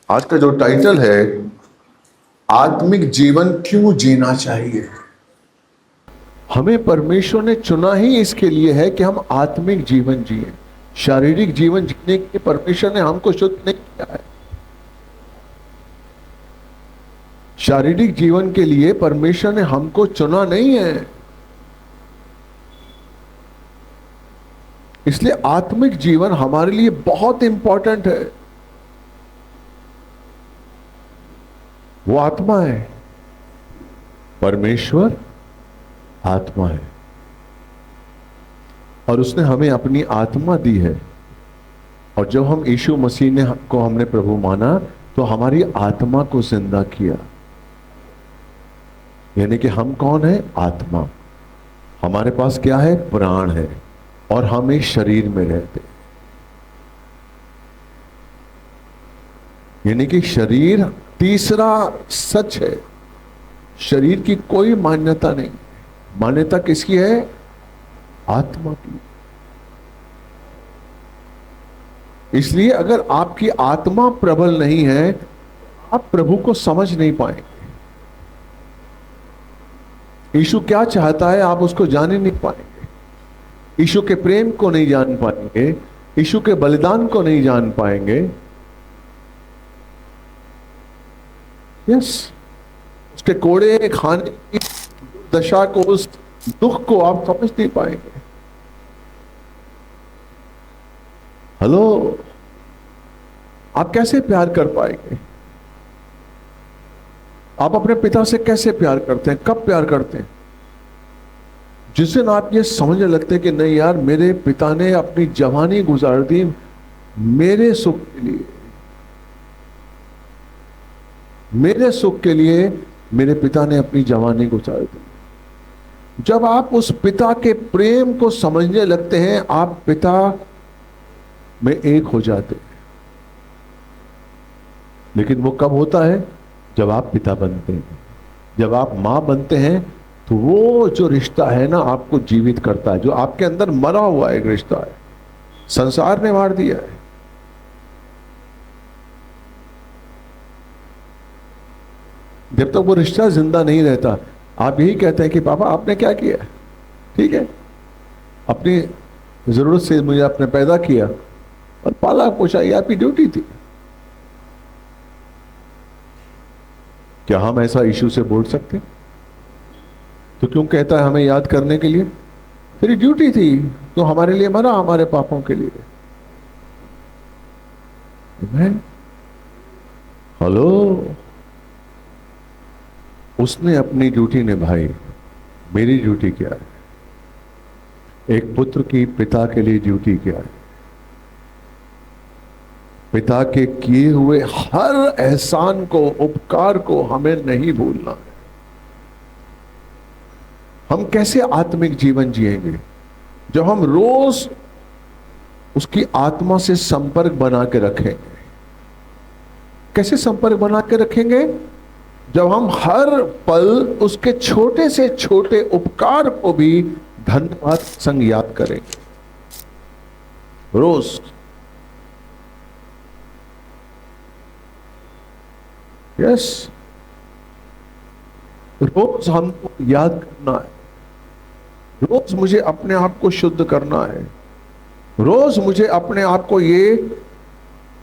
आज का जो टाइटल है, आत्मिक जीवन क्यों जीना चाहिए। हमें परमेश्वर ने चुना ही इसके लिए है कि हम आत्मिक जीवन जिए। शारीरिक जीवन जीने के लिए परमेश्वर ने हमको शुद्ध नहीं किया है। शारीरिक जीवन के लिए परमेश्वर ने हमको चुना नहीं है। इसलिए आत्मिक जीवन हमारे लिए बहुत इंपॉर्टेंट है। वो आत्मा है, परमेश्वर आत्मा है और उसने हमें अपनी आत्मा दी है। और जब हम यीशु मसीह ने को हमने प्रभु माना तो हमारी आत्मा को जिंदा किया। यानी कि हम कौन है? आत्मा। हमारे पास क्या है? प्राण है और हम एक शरीर में रहते। यानी कि शरीर तीसरा सच है। शरीर की कोई मान्यता नहीं। मान्यता किसकी है? आत्मा की। इसलिए अगर आपकी आत्मा प्रबल नहीं है, आप प्रभु को समझ नहीं पाएंगे। यीशु क्या चाहता है आप उसको जान ही नहीं पाएंगे। यीशु के प्रेम को नहीं जान पाएंगे, यीशु के बलिदान को नहीं जान पाएंगे। यस, उसके कोड़े खाने की दशा को, उस दुख को आप समझ नहीं पाएंगे। हेलो, आप कैसे प्यार कर पाएंगे? आप अपने पिता से कैसे प्यार करते हैं? कब प्यार करते हैं? जिस दिन आप ये समझने लगते हैं कि नहीं यार, मेरे पिता ने अपनी जवानी गुजार दी मेरे सुख के लिए, मेरे सुख के लिए मेरे पिता ने अपनी जवानी गुजार दी। जब आप उस पिता के प्रेम को समझने लगते हैं, आप पिता में एक हो जाते हैं। लेकिन वो कब होता है? जब आप पिता बनते हैं। जब आप मां बनते हैं तो वो जो रिश्ता है ना, आपको जीवित करता है। जो आपके अंदर मरा हुआ एक रिश्ता है, संसार ने मार दिया है। जब तक वो रिश्ता जिंदा नहीं रहता, आप यही कहते हैं कि पापा आपने क्या किया? ठीक है, अपनी जरूरत से मुझे आपने पैदा किया और पाला पोषा, ये आपकी ड्यूटी थी। क्या हम ऐसा यीशु से बोल सकते? तो क्यों कहता है हमें याद करने के लिए? तेरी ड्यूटी थी, तो हमारे लिए मरा, हमारे पापों के लिए। हेलो, उसने अपनी ड्यूटी निभाई। मेरी ड्यूटी क्या है? एक पुत्र की पिता के लिए ड्यूटी क्या है? पिता के किए हुए हर एहसान को, उपकार को हमें नहीं भूलना है। हम कैसे आत्मिक जीवन जिएंगे? जब हम रोज उसकी आत्मा से संपर्क बना के रखेंगे। कैसे संपर्क बना के रखेंगे? जब हम हर पल उसके छोटे से छोटे उपकार को भी धन्यवाद संग याद करेंगे। रोज यस, रोज हमको याद करना है। रोज मुझे अपने आप को शुद्ध करना है। रोज मुझे अपने आप को ये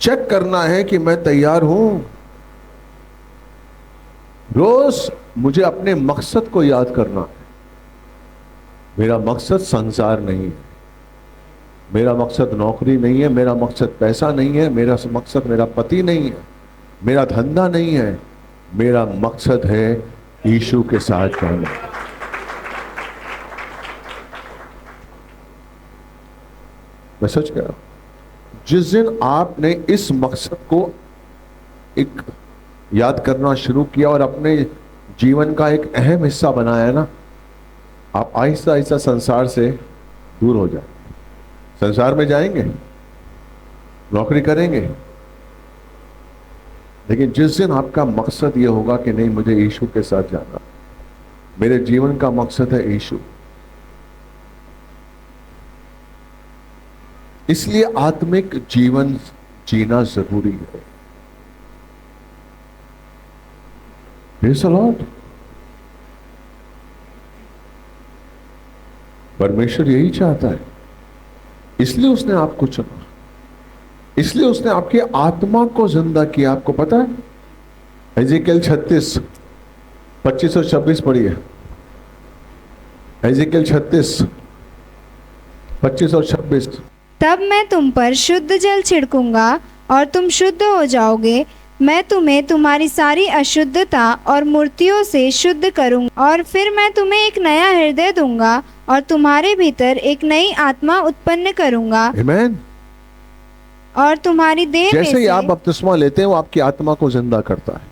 चेक करना है कि मैं तैयार हूं। रोज मुझे अपने मकसद को याद करना है। मेरा मकसद संसार नहीं है, मेरा मकसद नौकरी नहीं है, मेरा मकसद पैसा नहीं है, मेरा मकसद मेरा पति नहीं है, मेरा धंधा नहीं है। मेरा मकसद है यीशु के साथ जाना। मैं सच कह रहा हूं, जिस दिन आपने इस मकसद को एक याद करना शुरू किया और अपने जीवन का एक अहम हिस्सा बनाया ना, आप आहिस्ता आहिस्ता संसार से दूर हो जाएंगे। संसार में जाएंगे, नौकरी करेंगे, लेकिन जिस दिन आपका मकसद यह होगा कि नहीं, मुझे यीशु के साथ जाना, मेरे जीवन का मकसद है यीशु। इसलिए आत्मिक जीवन जीना जरूरी है। Praise the Lord। परमेश्वर यही चाहता है, इसलिए उसने आपको चुना, इसलिए उसने आपकी आत्मा को जिंदा किया। आपको पता है एजेकियल 36, 25 और 26 पढ़िए। एजेकियल 36, 25 और 26। तब मैं तुम पर शुद्ध जल छिड़कूंगा और तुम शुद्ध हो जाओगे। मैं तुम्हें तुम्हारी सारी अशुद्धता और मूर्तियों से शुद्ध करूंगा, और फिर मैं तुम्हें एक नया हृदय दूंगा और तुम्हारे भीतर एक नई आत्मा उत्पन्न करूंगा। आमीन। और तुम्हारी देह में जैसे ही से आप बपतिस्मा लेते हैं वो आपकी आत्मा को जिंदा करता है,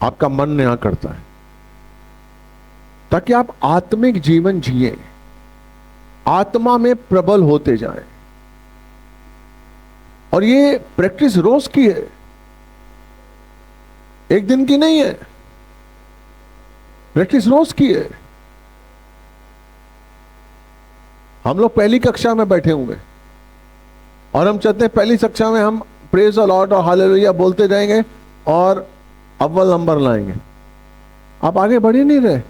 आपका मन नया करता है, ताकि आप आत्मिक जीवन जिए, आत्मा में प्रबल होते जाएं। और ये प्रैक्टिस रोज की है, एक दिन की नहीं है, प्रैक्टिस रोज की है। हम लोग पहली कक्षा में बैठे हुए और हम चाहते हैं पहली कक्षा में हम प्रेज द लॉर्ड और हालेलुया बोलते जाएंगे और अव्वल नंबर लाएंगे। आप आगे बढ़ ही नहीं रहे।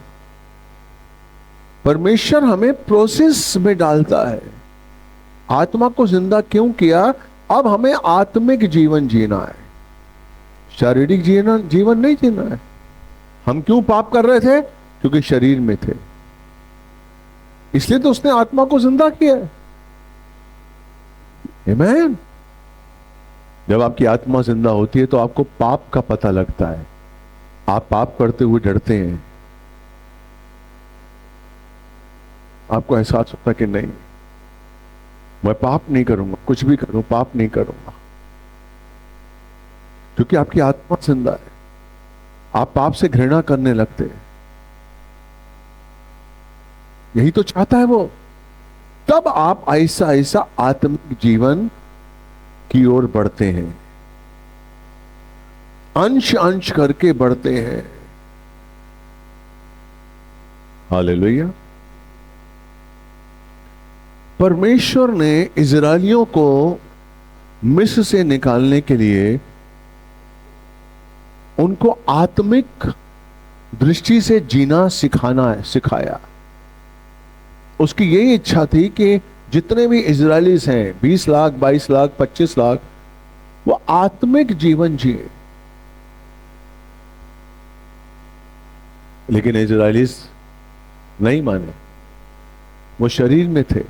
परमेश्वर हमें प्रोसेस में डालता है। आत्मा को जिंदा क्यों किया? अब हमें आत्मिक जीवन जीना है, शारीरिक जीवन नहीं जीना है। हम क्यों पाप कर रहे थे? क्योंकि शरीर में थे, इसलिए तो उसने आत्मा को जिंदा किया है। आमीन। जब आपकी आत्मा जिंदा होती है तो आपको पाप का पता लगता है, आप पाप करते हुए डरते हैं, आपको एहसास होता है कि नहीं मैं पाप नहीं करूंगा, कुछ भी करूं पाप नहीं करूंगा, क्योंकि आपकी आत्मा जिंदा है। आप पाप से घृणा करने लगते हैं, यही तो चाहता है वो। तब आप ऐसा ऐसा आत्मिक जीवन की ओर बढ़ते हैं, अंश अंश करके बढ़ते हैं। हालेलुया। परमेश्वर ने इजरायलियों को मिस्र से निकालने के लिए उनको आत्मिक दृष्टि से जीना सिखाया। उसकी यही इच्छा थी कि जितने भी इजरायलीज हैं, 20 लाख, 22 लाख, 25 लाख, वो आत्मिक जीवन जिए। लेकिन इजरायलीज नहीं माने, वो शरीर में थे,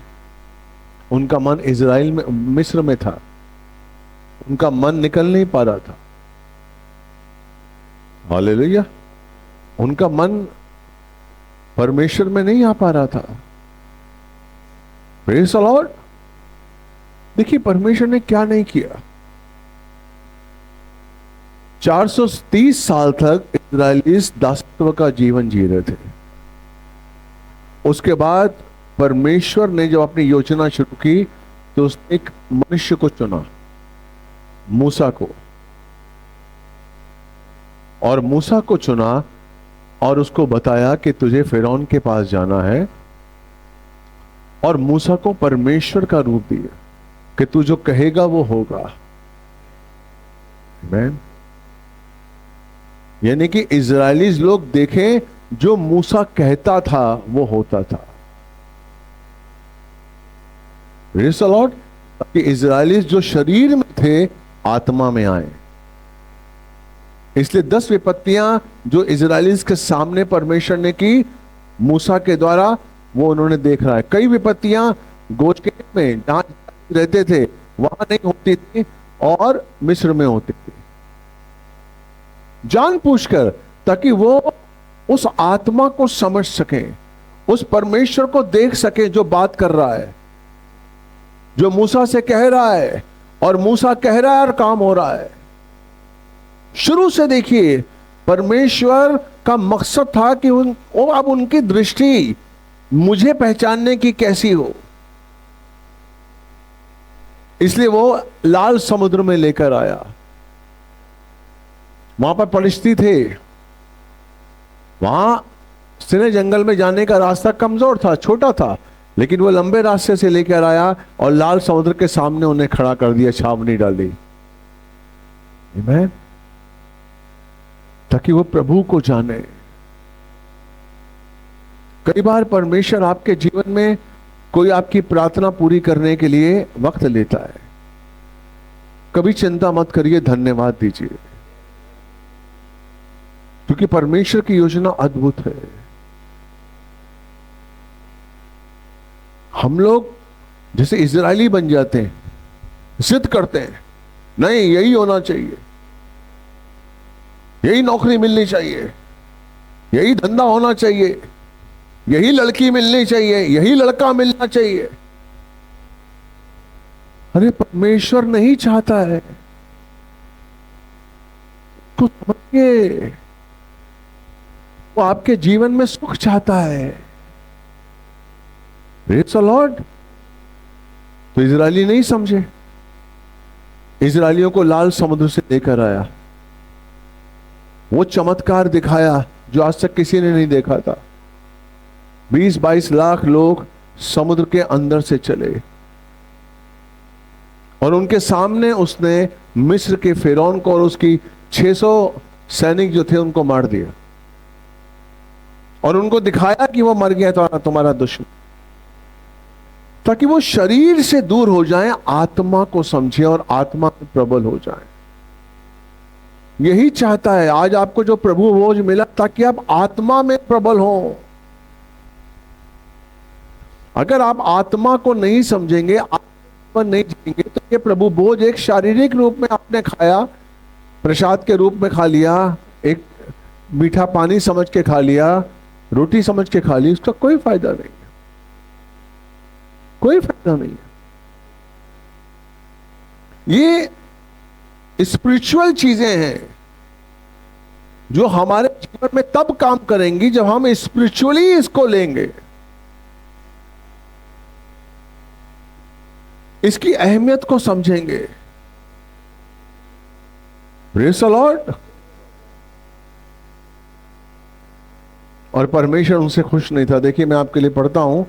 उनका मन इजराइल में, मिस्र में था, उनका मन निकल नहीं पा रहा था। हालेलुया। उनका मन परमेश्वर में नहीं आ पा रहा था। Praise the Lord. देखिए परमेश्वर ने क्या नहीं किया। 430 साल तक इजरायलीज दासत्व का जीवन जी रहे थे। उसके बाद परमेश्वर ने जब अपनी योजना शुरू की तो उसने एक मनुष्य को चुना, मूसा को, और मूसा को चुना और उसको बताया कि तुझे फिरौन के पास जाना है, और मूसा को परमेश्वर का रूप दिया कि तू जो कहेगा वो होगा। आमीन। यानी कि इजरायलीज लोग देखें जो मूसा कहता था वो होता था। Praise the Lord. ताकि इजरायलीज जो शरीर में थे आत्मा में आए। इसलिए 10 विपत्तियां जो इजरायलीज के सामने परमेश्वर ने की मूसा के द्वारा, वो उन्होंने देख रहा है। कई विपत्तियां गोशे में जहां रहते थे वहां नहीं होती थी और मिस्र में होती थी, जानबूझकर, ताकि वो उस आत्मा को समझ सके, उस परमेश्वर को देख सके जो बात कर रहा है, जो मूसा से कह रहा है, और मूसा कह रहा है और काम हो रहा है। शुरू से देखिए परमेश्वर का मकसद था कि अब उनकी दृष्टि मुझे पहचानने की कैसी हो, इसलिए वो लाल समुद्र में लेकर आया। वहां पर पलिश्ती थे, वहां सिने जंगल में जाने का रास्ता कमजोर था, छोटा था, लेकिन वो लंबे रास्ते से लेकर आया और लाल समुद्र के सामने उन्हें खड़ा कर दिया, छावनी डाली। आमीन। ताकि वो प्रभु को जाने। कई बार परमेश्वर आपके जीवन में कोई आपकी प्रार्थना पूरी करने के लिए वक्त लेता है। कभी चिंता मत करिए, धन्यवाद दीजिए, क्योंकि परमेश्वर की योजना अद्भुत है। हम लोग जैसे इजरायली बन जाते हैं, जिद करते हैं, नहीं यही होना चाहिए, यही नौकरी मिलनी चाहिए, यही धंधा होना चाहिए, यही लड़की मिलनी चाहिए, यही लड़का मिलना चाहिए। अरे परमेश्वर नहीं चाहता है, तो समझिए, वो आपके जीवन में सुख चाहता है। Praise the Lord. तो इजरायली नहीं समझे, इजरायलियों को लाल समुद्र से लेकर आया, वो चमत्कार दिखाया जो आज तक किसी ने नहीं देखा था। 20-22 लाख लोग समुद्र के अंदर से चले और उनके सामने उसने मिस्र के फिरौन को और उसकी 600 सैनिक जो थे उनको मार दिया और उनको दिखाया कि वो मर गया था तुम्हारा दुश्मन, ताकि वो शरीर से दूर हो जाएं, आत्मा को समझे और आत्मा में प्रबल हो जाएं। यही चाहता है आज आपको जो प्रभु भोज मिला, ताकि आप आत्मा में प्रबल हो। अगर आप आत्मा को नहीं समझेंगे, आत्मा नहीं जिएंगे, तो ये प्रभु भोज एक शारीरिक रूप में आपने खाया, प्रसाद के रूप में खा लिया, एक मीठा पानी समझ के खा लिया, रोटी समझ के खा ली, उसका कोई फायदा नहीं है, कोई फायदा नहीं है। ये स्पिरिचुअल चीजें हैं जो हमारे जीवन में तब काम करेंगी जब हम स्पिरिचुअली इसको लेंगे, इसकी अहमियत को समझेंगे। Praise the Lord. और परमेश्वर उनसे खुश नहीं था। देखिए मैं आपके लिए पढ़ता हूं,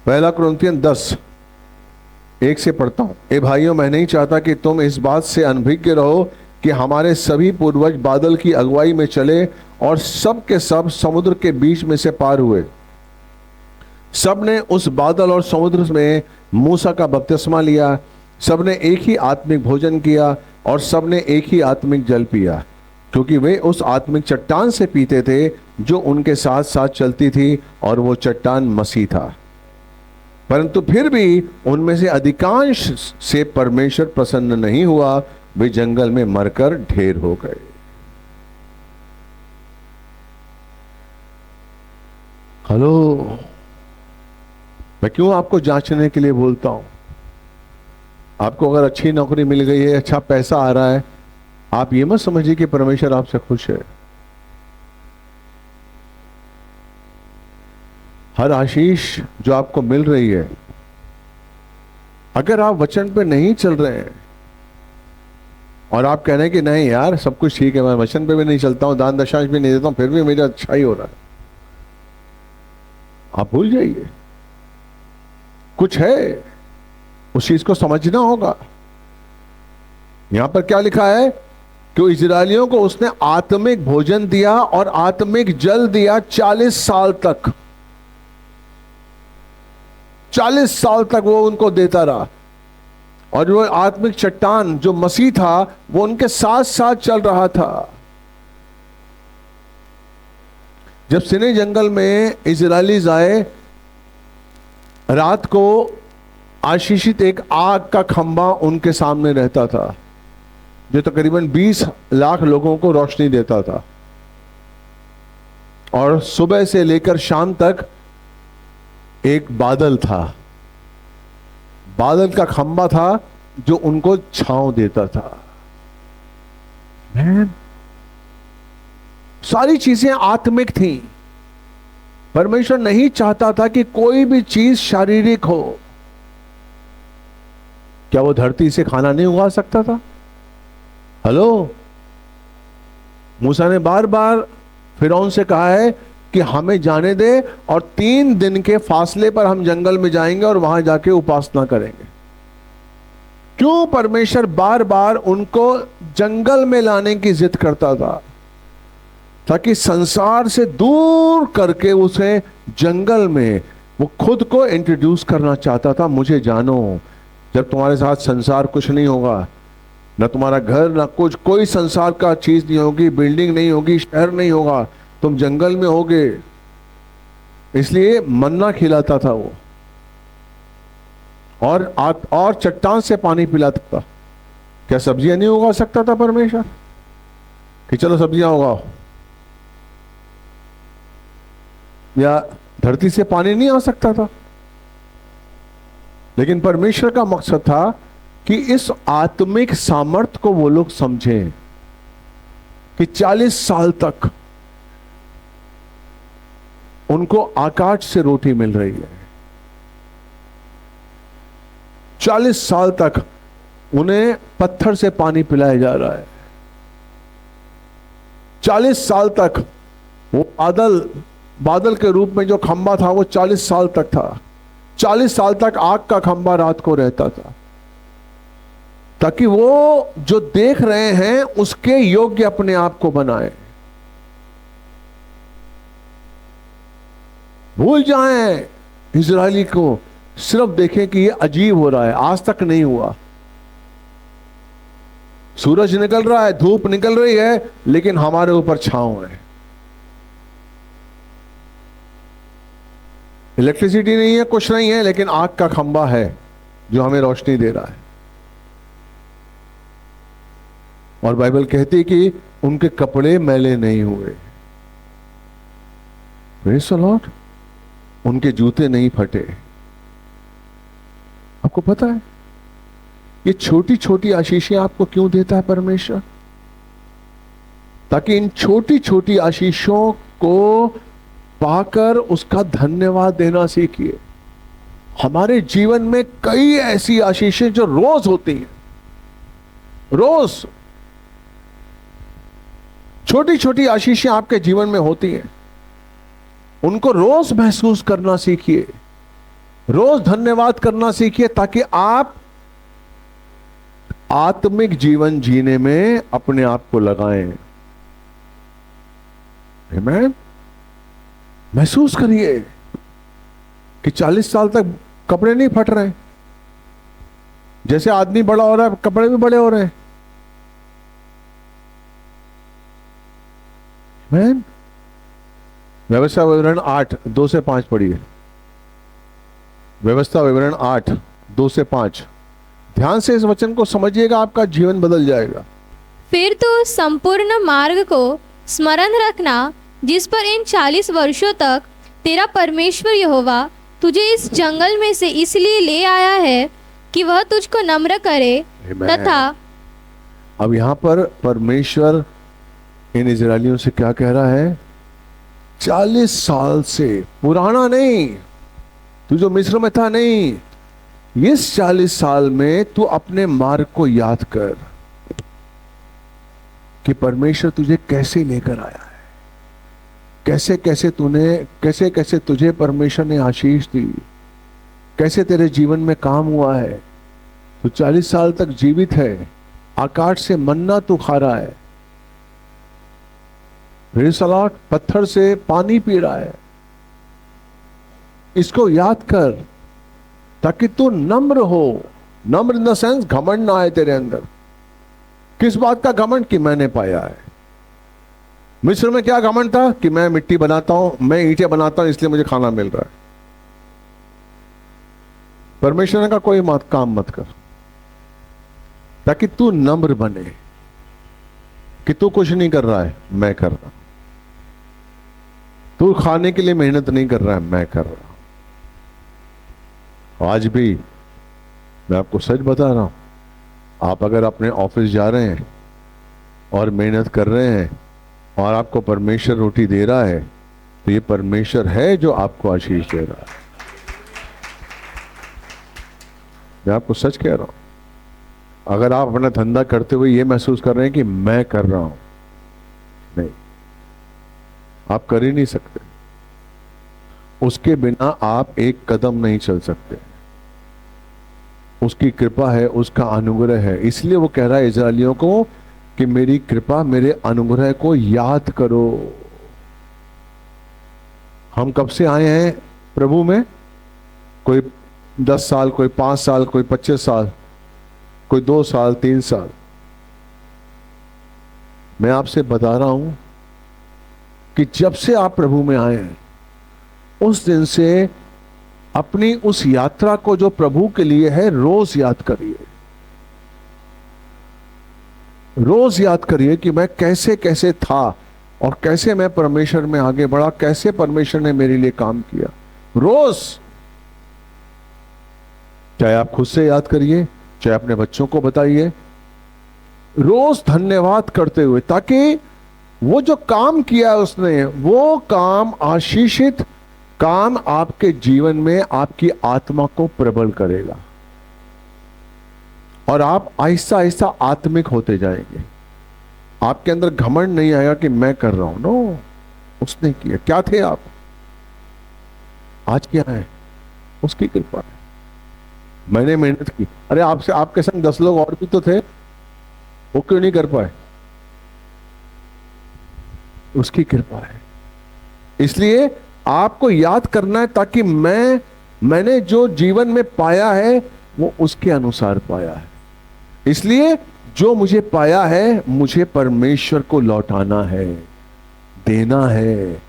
1 कुरिन्थियन 10:1 से पढ़ता हूं। ए भाइयों, मैं नहीं चाहता कि तुम इस बात से अनभिज्ञ रहो कि हमारे सभी पूर्वज बादल की अगुवाई में चले और सब के सब समुद्र के बीच में से पार हुए। सब ने उस बादल और समुद्र में मूसा का बपतिस्मा लिया, सब ने एक ही आत्मिक भोजन किया और सब ने एक ही आत्मिक जल पिया, क्योंकि वे उस आत्मिक चट्टान से पीते थे जो उनके साथ साथ चलती थी, और वो चट्टान मसीह था। परंतु फिर भी उनमें से अधिकांश से परमेश्वर प्रसन्न नहीं हुआ, वे जंगल में मरकर ढेर हो गए। हेलो, मैं क्यों आपको जांचने के लिए बोलता हूं? आपको अगर अच्छी नौकरी मिल गई है, अच्छा पैसा आ रहा है, आप ये मत समझिए कि परमेश्वर आपसे खुश है। हर आशीष जो आपको मिल रही है, अगर आप वचन पे नहीं चल रहे हैं और आप कह रहे हैं कि नहीं यार सब कुछ ठीक है, मैं वचन पे भी नहीं चलता हूं, दान दशांश भी नहीं देता हूं, फिर भी मेरा अच्छा ही हो रहा है, आप भूल जाइए, कुछ है, उस चीज को समझना होगा। यहां पर क्या लिखा है कि इजरायलियों को उसने आत्मिक भोजन दिया और आत्मिक जल दिया 40 साल तक। 40 साल तक वो उनको देता रहा, और वो आत्मिक चट्टान जो मसीह था वो उनके साथ साथ चल रहा था। जब सिने जंगल में इजरायलीज आए, रात को आशीषित एक आग का खंभा उनके सामने रहता था, जो तकरीबन 20 लाख लोगों को रोशनी देता था, और सुबह से लेकर शाम तक एक बादल था, बादल का खंभा था जो उनको छांव देता था। सारी चीजें आत्मिक थी। परमेश्वर नहीं चाहता था कि कोई भी चीज शारीरिक हो। क्या वो धरती से खाना नहीं उगा सकता था? हेलो, मूसा ने बार बार फिरौन से कहा है कि हमें जाने दे, और 3 दिन के फासले पर हम जंगल में जाएंगे और वहां जाके उपासना करेंगे। क्यों परमेश्वर बार बार उनको जंगल में लाने की जिद करता था? ताकि संसार से दूर करके उसे जंगल में वो खुद को इंट्रोड्यूस करना चाहता था। मुझे जानो, जब तुम्हारे साथ संसार कुछ नहीं होगा, न तुम्हारा घर न कुछ, कोई संसार का चीज नहीं होगी, बिल्डिंग नहीं होगी, शहर नहीं होगा, तुम जंगल में होगे। इसलिए मन्ना खिलाता था वो, और चट्टान से पानी पिलाता था। क्या सब्जियां नहीं उगा सकता था परमेश्वर कि चलो सब्जियां उगाओ? या धरती से पानी नहीं आ सकता था? लेकिन परमेश्वर का मकसद था कि इस आत्मिक सामर्थ्य को वो लोग समझें कि 40 साल तक उनको आकाश से रोटी मिल रही है, 40 साल तक उन्हें पत्थर से पानी पिलाया जा रहा है, 40 साल तक वो बादल के रूप में जो खंबा था वो 40 साल तक था, 40 साल तक आग का खंबा रात को रहता था, ताकि वो जो देख रहे हैं उसके योग्य अपने आप को बनाए। भूल जाएं इजरायली को, सिर्फ देखें कि ये अजीब हो रहा है, आज तक नहीं हुआ। सूरज निकल रहा है, धूप निकल रही है, लेकिन हमारे ऊपर छांव है। इलेक्ट्रिसिटी नहीं है, कुछ नहीं है, लेकिन आग का खंबा है जो हमें रोशनी दे रहा है। और बाइबल कहती है कि उनके कपड़े मैले नहीं हुए। Praise the Lord. उनके जूते नहीं फटे। आपको पता है ये छोटी छोटी आशीषें आपको क्यों देता है परमेश्वर? ताकि इन छोटी छोटी आशीषों को पाकर उसका धन्यवाद देना सीखिए। हमारे जीवन में कई ऐसी आशीषें जो रोज होती हैं, रोज छोटी छोटी आशीषें आपके जीवन में होती हैं, उनको रोज महसूस करना सीखिए, रोज धन्यवाद करना सीखिए, ताकि आप आत्मिक जीवन जीने में अपने आप को लगाएं। आमीन। महसूस करिए कि 40 साल तक कपड़े नहीं फट रहे, जैसे आदमी बड़ा हो रहा है कपड़े भी बड़े हो रहे हैं। आमीन। व्यवस्था विवरण 8 2 से 5 पढ़िए। व्यवस्था विवरण 8 2 से 5। ध्यान से इस वचन को समझिएगा, आपका जीवन बदल जाएगा। फिर तो संपूर्ण मार्ग को स्मरण रखना जिस पर इन 40 वर्षों तक तेरा परमेश्वर यहोवा तुझे इस जंगल में से इसलिए ले आया है कि वह तुझको नम्र करे तथा। अब यहां पर परमेश्वर इन इजरायलियों से क्या कह रहा है? 40 साल से, पुराना नहीं, तू जो मिस्र में था नहीं, इस 40 साल में तू अपने मार्ग को याद कर कि परमेश्वर तुझे कैसे लेकर आया है, कैसे कैसे तुझे परमेश्वर ने आशीष दी, कैसे तेरे जीवन में काम हुआ है। तू 40 साल तक जीवित है, आकाश से मन्ना तू खा रहा है, रिसलाट पत्थर से पानी पी रहा है। इसको याद कर ताकि तू नम्र हो। नम्र इन द सेंस घमंड ना आए तेरे अंदर। किस बात का घमंड? कि मैंने पाया है। मिस्र में क्या घमंड था? कि मैं मिट्टी बनाता हूं, मैं ईंटें बनाता हूं, इसलिए मुझे खाना मिल रहा है। परमेश्वर ने कहा कोई काम मत कर, ताकि तू नम्र बने कि तू कुछ नहीं कर रहा है, मैं कर रहा हूं। तू खाने के लिए मेहनत नहीं कर रहा है, मैं कर रहा हूं। आज भी मैं आपको सच बता रहा हूं, आप अगर अपने ऑफिस जा रहे हैं और मेहनत कर रहे हैं और आपको परमेश्वर रोटी दे रहा है, तो ये परमेश्वर है जो आपको आशीष दे रहा है। मैं आपको सच कह रहा हूं। अगर आप अपना धंधा करते हुए ये महसूस कर रहे हैं कि मैं कर रहा हूं, नहीं, आप कर ही नहीं सकते। उसके बिना आप एक कदम नहीं चल सकते। उसकी कृपा है, उसका अनुग्रह है। इसलिए वो कह रहा है इजरायलियों को कि मेरी कृपा, मेरे अनुग्रह को याद करो। हम कब से आए हैं प्रभु में? कोई 10 साल, कोई 5 साल, कोई 25 साल, कोई 2 साल, 3 साल। मैं आपसे बता रहा हूं कि जब से आप प्रभु में आए हैं उस दिन से अपनी उस यात्रा को जो प्रभु के लिए है रोज याद करिए। रोज याद करिए कि मैं कैसे कैसे था और कैसे मैं परमेश्वर में आगे बढ़ा, कैसे परमेश्वर ने मेरे लिए काम किया। रोज, चाहे आप खुद से याद करिए, चाहे अपने बच्चों को बताइए, रोज धन्यवाद करते हुए, ताकि वो जो काम किया है उसने, वो काम आशीषित काम आपके जीवन में आपकी आत्मा को प्रबल करेगा और आप आहिस्ता आहिस्ता आत्मिक होते जाएंगे। आपके अंदर घमंड नहीं आएगा कि मैं कर रहा हूं। नो, उसने किया। क्या थे आप? आज क्या है? उसकी कृपा है। मैंने मेहनत की। अरे आपसे, आपके संग 10 लोग और भी तो थे, वो क्यों नहीं कर पाए? उसकी कृपा है। इसलिए आपको याद करना है, ताकि मैंने जो जीवन में पाया है वो उसके अनुसार पाया है। इसलिए जो मुझे पाया है मुझे परमेश्वर को लौटाना है, देना है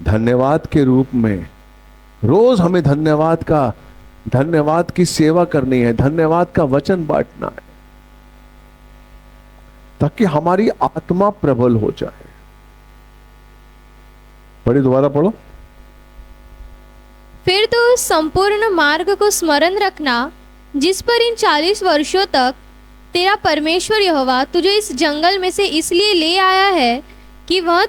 धन्यवाद के रूप में। रोज हमें धन्यवाद की सेवा करनी है, धन्यवाद का वचन बांटना है, ताकि हमारी आत्मा प्रबल हो जाए। पढ़िए, दोबारा पढ़ो। फिर तो उस संपूर्ण मार्ग को स्मरण रखना जिस पर इन 40 वर्षों तक तेरा परमेश्वर यहोवा तुझे इस जंगल में से इसलिए ले आया है कि वह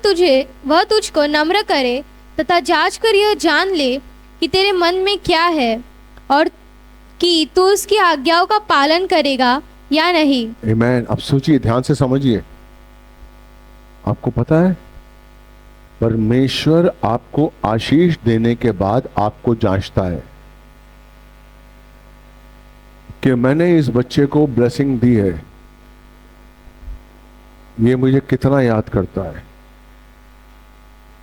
तुझको नम्र करे तथा जांच कर यह जान ले कि तेरे मन में क्या है और कि तू उसकी आज्ञाओं का पालन करेगा या नहीं। आमीन। अब सोचिए, ध्यान से समझिए। आपको पता है परमेश्वर आपको आशीष देने के बाद आपको जांचता है कि मैंने इस बच्चे को ब्लेसिंग दी है, ये मुझे कितना याद करता है।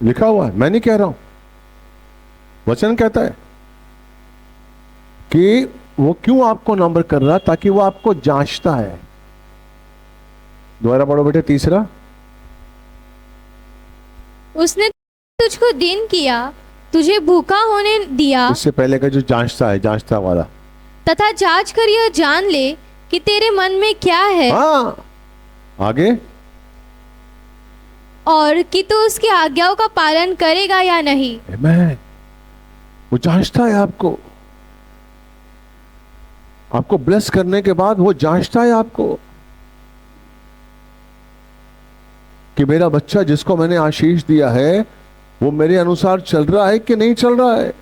लिखा हुआ है, मैं नहीं कह रहा हूं, वचन कहता है कि वो क्यों आपको नंबर कर रहा, ताकि वो आपको जांचता है। दोबारा पढ़ो बेटे, तीसरा। उसने तुझको दिन किया, तुझे भूखा होने दिया। इससे पहले का जो जांचता है, जांचता वाला, तथा जांच कर यह जान ले कि तेरे मन में क्या है। हाँ, आगे। और कि तू उसकी आज्ञाओं का पालन करेगा या नहीं। आमीन। वो जांचता है आपको ब्लेस करने के बाद वो जांचता है आपको कि मेरा बच्चा जिसको मैंने आशीष दिया है वो मेरे अनुसार चल रहा है कि नहीं चल रहा है।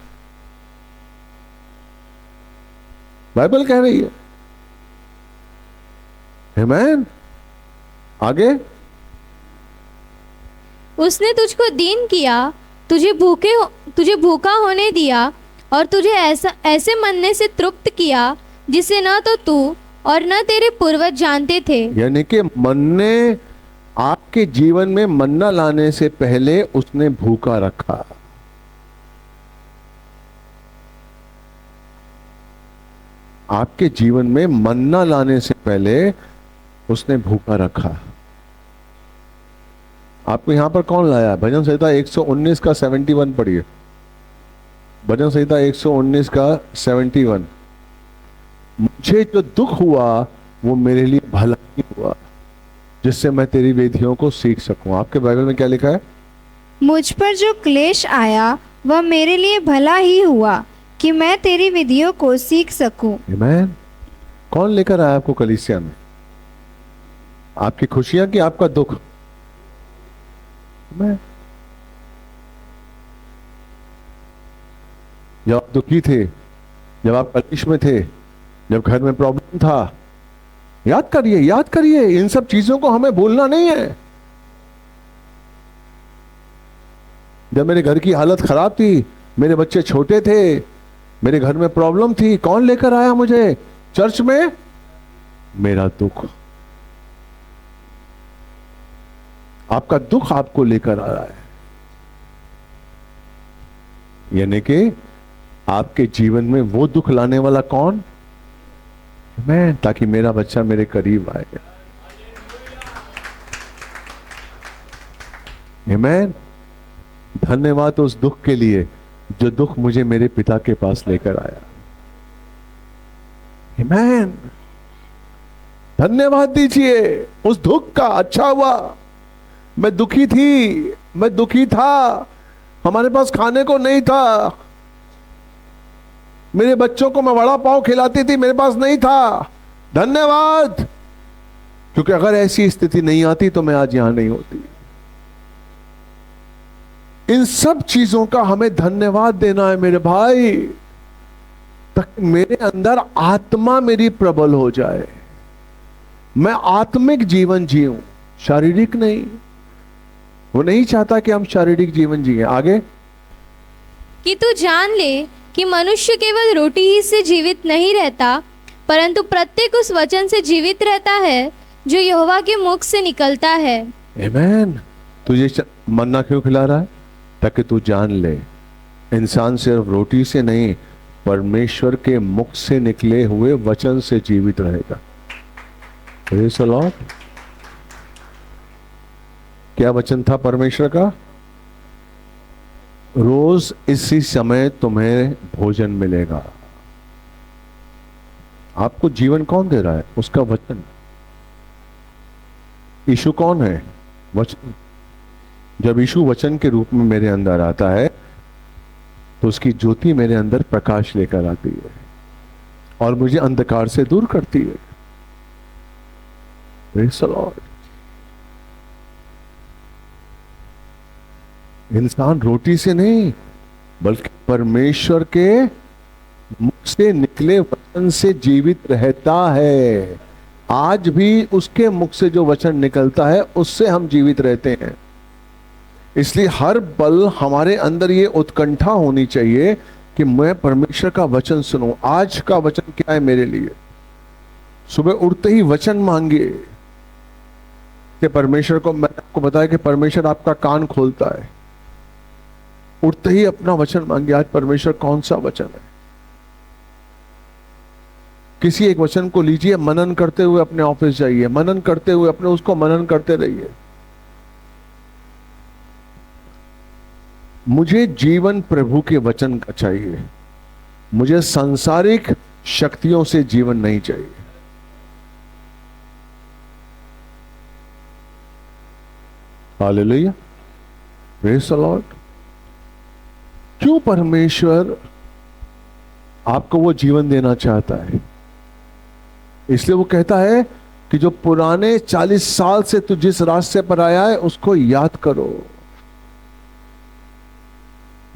बाइबल कह रही है। आमीन। आगे। उसने तुझको दीन किया, तुझे भूखा होने दिया और तुझे ऐसे मन्ने से तृप्त किया जिसे न तो तू और न तेरे पूर्वज जानते थे। यानी कि मन्ने, आपके जीवन में मन्ना लाने से पहले उसने भूखा रखा। आपके जीवन में मन्ना लाने से पहले उसने भूखा रखा। आपको यहां पर कौन लाया? भजन संहिता 119 का 71 पढ़िए। भजन संहिता 119 का 71। मुझे जो दुख हुआ वो मेरे लिए भला ही हुआ, जिससे मैं तेरी विधियों को सीख सकूं। आपके बाइबल में क्या लिखा है? मुझ पर जो क्लेश आया वह मेरे लिए भला ही हुआ कि मैं तेरी विधियों को सीख सकूं। आमीन। कौन लेकर आया आपको कलीसिया में? आपकी खुशियां कि आपका दुख? मैं जब आप दुखी थे, जब आप कलिश में थे, जब घर में प्रॉब्लम था, याद करिए। इन सब चीजों को हमें भूलना नहीं है। जब मेरे घर की हालत खराब थी, मेरे बच्चे छोटे थे, मेरे घर में प्रॉब्लम थी, कौन लेकर आया मुझे चर्च में? मेरा दुख। आपका दुख आपको लेकर आ रहा है, यानी कि आपके जीवन में वो दुख लाने वाला कौन? मैं, ताकि मेरा बच्चा मेरे करीब आए। आमीन। धन्यवाद उस दुख के लिए जो दुख मुझे मेरे पिता के पास लेकर आया। आमीन। धन्यवाद दीजिए उस दुख का। अच्छा हुआ, मैं दुखी थी, मैं दुखी था, हमारे पास खाने को नहीं था, मेरे बच्चों को मैं वड़ा पाव खिलाती थी, मेरे पास नहीं था। धन्यवाद, क्योंकि अगर ऐसी स्थिति नहीं आती तो मैं आज यहां नहीं होती। इन सब चीजों का हमें धन्यवाद देना है मेरे भाई, ताकि मेरे अंदर आत्मा मेरी प्रबल हो जाए, मैं आत्मिक जीवन जीऊं, शारीरिक नहीं। वो नहीं चाहता कि हम शारीरिक जीवन जिए। आगे, कि तू जान ले कि मनुष्य केवल रोटी ही से जीवित नहीं रहता, परंतु प्रत्येक उस वचन से जीवित रहता है जो यहोवा के मुख से निकलता है। आमीन। तुझे मन्ना क्यों खिला रहा है? ताकि तू जान ले, इंसान सिर्फ रोटी से नहीं, परमेश्वर के मुख से निकले हुए वचन से जीवित रहेगा। Praise the Lord. क्या वचन था परमेश्वर का? रोज इसी समय तुम्हें भोजन मिलेगा। आपको जीवन कौन दे रहा है? उसका वचन। यीशु कौन है? वचन। जब यीशु वचन के रूप में मेरे अंदर आता है तो उसकी ज्योति मेरे अंदर प्रकाश लेकर आती है और मुझे अंधकार से दूर करती है। Praise the Lord. इंसान रोटी से नहीं बल्कि परमेश्वर के मुख से निकले वचन से जीवित रहता है। आज भी उसके मुख से जो वचन निकलता है उससे हम जीवित रहते हैं। इसलिए हर पल हमारे अंदर ये उत्कंठा होनी चाहिए कि मैं परमेश्वर का वचन सुनूं। आज का वचन क्या है मेरे लिए? सुबह उठते ही वचन मांगिए कि परमेश्वर को, मैंने आपको बताया कि परमेश्वर आपका कान खोलता है। उठते ही अपना वचन मांगिए, आज परमेश्वर कौन सा वचन है। किसी एक वचन को लीजिए, मनन करते हुए अपने ऑफिस जाइए, मनन करते हुए अपने उसको मनन करते रहिए। मुझे जीवन प्रभु के वचन का चाहिए, मुझे सांसारिक शक्तियों से जीवन नहीं चाहिए। Hallelujah, praise the Lord. क्यों परमेश्वर आपको वो जीवन देना चाहता है? इसलिए वो कहता है कि जो पुराने 40 साल से तू जिस रास्ते पर आया है उसको याद करो।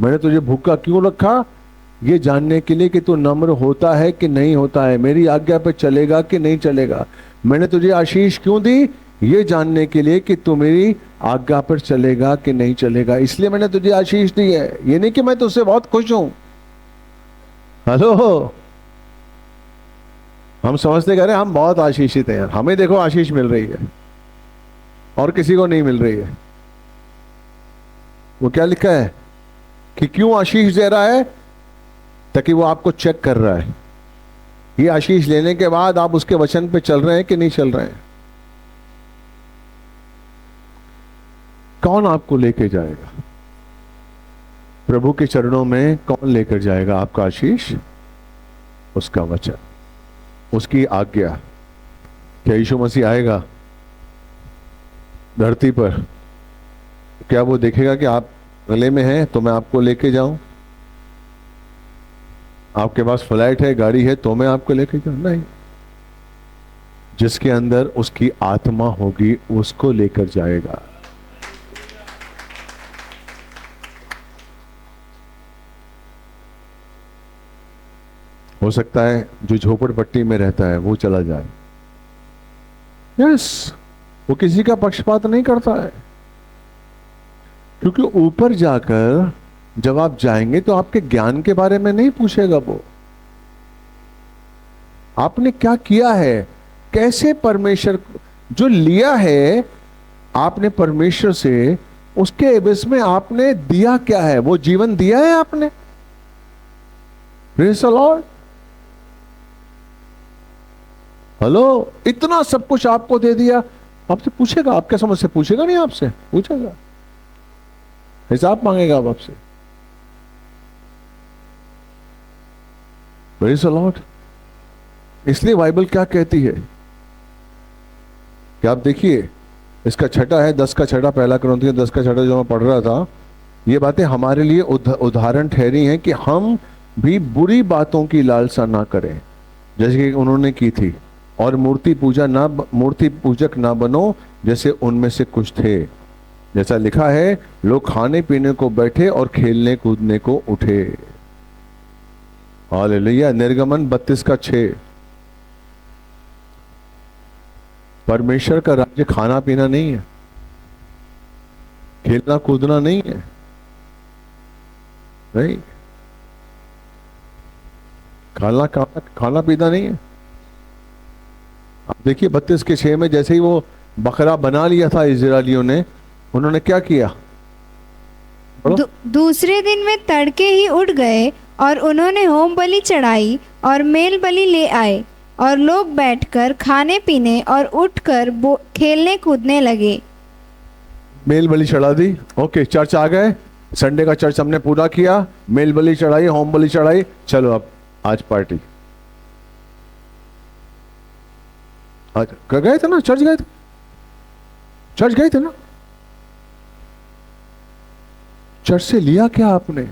मैंने तुझे भूखा क्यों रखा? ये जानने के लिए कि तू नम्र होता है कि नहीं होता है, मेरी आज्ञा पे चलेगा कि नहीं चलेगा। मैंने तुझे आशीष क्यों दी? ये जानने के लिए कि तू मेरी आज्ञा पर चलेगा कि नहीं चलेगा। इसलिए मैंने तुझे आशीष दी है। ये नहीं कि मैं तुझसे बहुत खुश हूं। हेलो, हम समझते कह रहे हम बहुत आशीषित हैं, हमें देखो आशीष मिल रही है और किसी को नहीं मिल रही है। वो क्या लिखा है कि क्यों आशीष दे रहा है? ताकि वो आपको चेक कर रहा है, ये आशीष लेने के बाद आप उसके वचन पे चल रहे हैं कि नहीं चल रहे हैं। कौन आपको लेके जाएगा? प्रभु के चरणों में कौन लेकर जाएगा आपका आशीष? उसका वचन, उसकी आज्ञा। क्या यीशु मसीह आएगा धरती पर? क्या वो देखेगा कि आप गले में हैं तो मैं आपको लेके जाऊं? आपके पास फ्लाइट है, गाड़ी है, तो मैं आपको लेके जाऊं? नहीं। जिसके अंदर उसकी आत्मा होगी उसको लेकर जाएगा। हो सकता है जो झोपड़पट्टी में रहता है वो चला जाए। यस, वो किसी का पक्षपात नहीं करता है, क्योंकि ऊपर जाकर जब आप जाएंगे तो आपके ज्ञान के बारे में नहीं पूछेगा वो। आपने क्या किया है, कैसे परमेश्वर जो लिया है आपने परमेश्वर से उसके एवज में आपने दिया क्या है? वो जीवन दिया है आपने। Praise the Lord. हेलो, इतना सब कुछ आपको दे दिया, आपसे पूछेगा? आप क्या समझ से पूछेगा? नहीं, आपसे पूछेगा, हिसाब मांगेगा अब आपसे। Praise the Lord. इसलिए बाइबल क्या कहती है कि आप देखिए, इसका छठा है 10 का छठा, पहला कुरिन्थियों 10 का छठा जो मैं पढ़ रहा था, ये बातें हमारे लिए उदाहरण ठहरी हैं कि हम भी बुरी बातों की लालसा ना करें जैसे कि उन्होंने की थी, और मूर्ति पूजक ना बनो जैसे उनमें से कुछ थे। जैसा लिखा है, लोग खाने पीने को बैठे और खेलने कूदने को उठे। हालेलुया। निर्गमन 32 का 6। परमेश्वर का राज्य खाना पीना नहीं है, खेलना कूदना नहीं है, नहीं, खाना पीना नहीं है। आप देखिए 32 के 6 में, जैसे ही वो बकरा बना लिया था इजरायलियों ने, उन्होंने क्या किया? दूसरे दिन में तड़के ही उठ गए और उन्होंने होम बलि चढ़ाई और मेल बलि ले आए, और लोग बैठकर खाने पीने और उठकर खेलने कूदने लगे। मेल बलि चढ़ा दी, ओके, चर्च आ गए, संडे का चर्च हमने पूरा किया, मेल बलि चढ़ाई, होम बलि चढ़ाई, चलो अब आज पार्टी। आज गए थे ना, चर्च गए थे, चर्च गए थे ना। चर्च से लिया क्या आपने?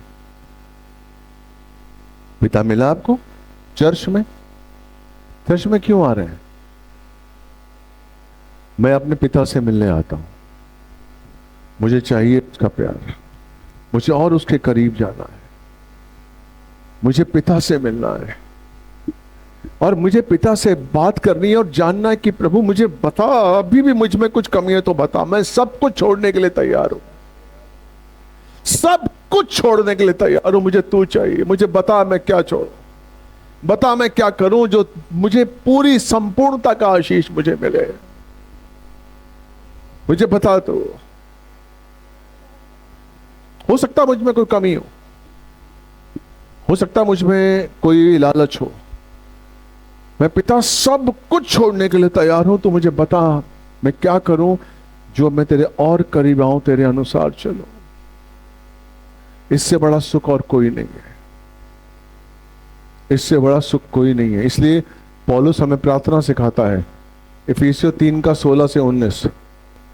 पिता मिला आपको चर्च में? चर्च में क्यों आ रहे हैं? मैं अपने पिता से मिलने आता हूं, मुझे चाहिए उसका प्यार, मुझे और उसके करीब जाना है, मुझे पिता से मिलना है, और मुझे पिता से बात करनी है और जानना है कि प्रभु मुझे बता, अभी भी मुझ में कुछ कमी है तो बता, मैं सब कुछ छोड़ने के लिए तैयार हूं, सब कुछ छोड़ने के लिए तैयार हूं, मुझे तू चाहिए, मुझे बता मैं क्या छोड़ूं, बता मैं क्या करूं जो मुझे पूरी संपूर्णता का आशीष मुझे मिले, मुझे बता। तो हो सकता मुझ में कोई कमी हो सकता मुझ में कोई लालच हो, मैं पिता सब कुछ छोड़ने के लिए तैयार हूं, तो मुझे बता मैं क्या करूं जो मैं तेरे और करीब आऊं, तेरे अनुसार चलूं। इससे बड़ा सुख और कोई नहीं है, इससे बड़ा सुख कोई नहीं है। इसलिए पौलुस हमें प्रार्थना सिखाता है, इफिसियों 3 का 16 से 19,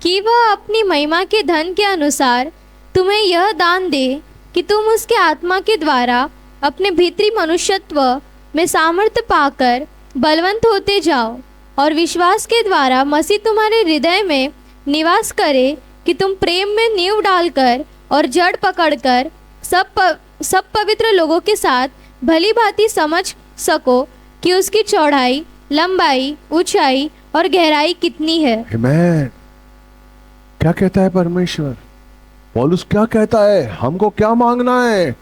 कि वह अपनी महिमा के धन के अनुसार तुम्हें यह दान दे कि तुम उसके आत्मा के द्वारा अपने भीतरी मनुष्यत्व में सामर्थ्य पाकर बलवंत होते जाओ, और विश्वास के द्वारा मसीह तुम्हारे हृदय में निवास करे, कि तुम प्रेम में नींव डालकर और जड़ पकड़कर सब पवित्र लोगों के साथ भली भांति समझ सको कि उसकी चौड़ाई, लंबाई, ऊंचाई और गहराई कितनी है। आमीन। क्या कहता है परमेश्वर? पौलुस क्या कहता है? हमको क्या मांगना है?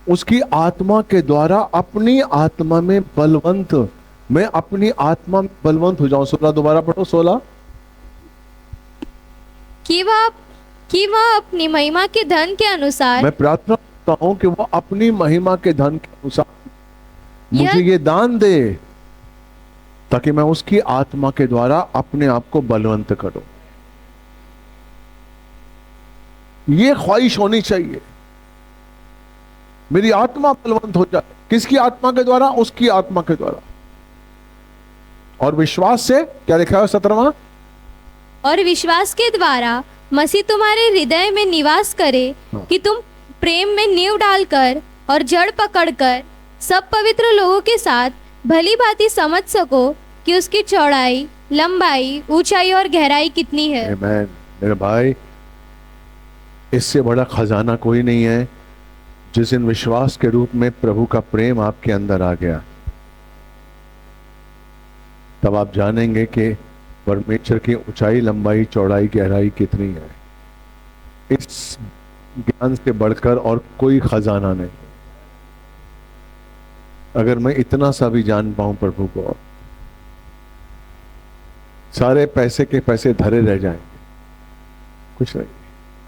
उसकी आत्मा के द्वारा अपनी आत्मा में बलवंत, मैं अपनी आत्मा में बलवंत हो जाऊं। 16 दोबारा पढ़ो, 16। कि वह अपनी महिमा के धन के अनुसार, मैं प्रार्थना करता हूं कि वो अपनी महिमा के धन के अनुसार मुझे ये दान दे, ताकि मैं उसकी आत्मा के द्वारा अपने आप को बलवंत करूं। ये ख्वाहिश होनी चाहिए, मेरी आत्मा बलवंत हो जाए। किसकी आत्मा के द्वारा? उसकी आत्मा के द्वारा। और विश्वास से, क्या लिखा है 17वां? और विश्वास के द्वारा मसीह तुम्हारे हृदय में निवास करे, कि तुम प्रेम में नींव डालकर और जड़ पकड़कर सब पवित्र लोगों के साथ भली भांति समझ सको कि उसकी चौड़ाई, लंबाई, ऊंचाई और गहराई कितनी है। आमीन। मेरे भाई, इससे बड़ा खजाना कोई नहीं है। जिस दिन विश्वास के रूप में प्रभु का प्रेम आपके अंदर आ गया, तब आप जानेंगे कि परमेश्वर की ऊंचाई, लंबाई, चौड़ाई, गहराई कितनी है। इस ज्ञान से बढ़कर और कोई खजाना नहीं। अगर मैं इतना सा भी जान पाऊं प्रभु को, सारे पैसे के पैसे धरे रह जाएंगे। कुछ नहीं,